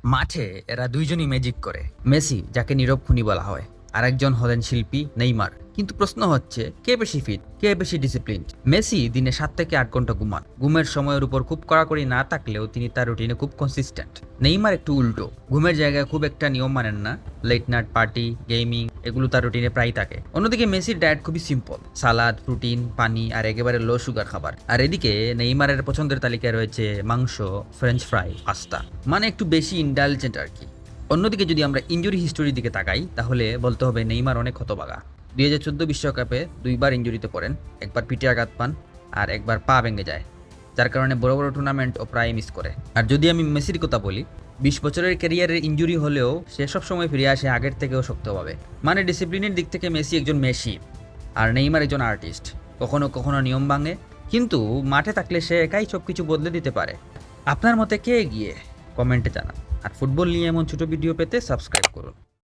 মাঠে এরা দুইজনই ম্যাজিক করে। মেসি, যাকে নীরব খুনি বলা হয়, আরেকজন হলেন শিল্পী নেইমার। কিন্তু প্রশ্ন হচ্ছে, কে বেশি ফিট, কে বেশি ডিসিপ্লিনড? মেসি দিনে 7 থেকে 8 ঘন্টা ঘুমান। ঘুমের সময়ের উপর খুব কড়াকড়ি না থাকলেও তিনি তার রুটিনে খুব কনসিস্টেন্ট। নেইমার একটু উল্টো, ঘুমের জায়গায় খুব একটা নিয়ম মানেন না। লেট নাইট পার্টি, গেমিং এগুলো তার রুটিনে প্রায় থাকে। অন্যদিকে মেসির ডায়েট খুবই সিম্পল, সালাদ, প্রোটিন, পানি আর একেবারে লো সুগার খাবার। আর এদিকে নেইমারের পছন্দের তালিকায় রয়েছে মাংস, ফ্রেঞ্চ ফ্রাই, পাস্তা, মানে একটু বেশি ইন্ডালজেন্ট আর কি। অন্যদিকে যদি আমরা ইনজুরি হিস্টোরির দিকে তাকাই, তাহলে বলতে হবে নেইমার অনেক হতবাগা। 2014 বিশ্বকাপে 2বার ইনজুরিতে পড়েন, একবার পিঠে আঘাত পান আর একবার পা ভেঙে যায়, যার কারণে বড় বড় টুর্নামেন্টও প্রায় মিস করে। আর যদি আমি মেসির কথা বলি, 20 বছরের ক্যারিয়ারের ইনজুরি হলেও সে সব সময় ফিরে আসে আগের থেকেও শক্তভাবে। মানে ডিসিপ্লিনের দিক থেকে মেসি একজন মেশিন, আর নেইমার একজন আর্টিস্ট। কখনো কখনো নিয়ম ভাঙে, কিন্তু মাঠে থাকলে সে একাই সব কিছু বদলে দিতে পারে। আপনার মতে কে এগিয়ে? কমেন্টে জানান। আর ফুটবল নিয়ে এমন ছোট ভিডিও পেতে সাবস্ক্রাইব করুন।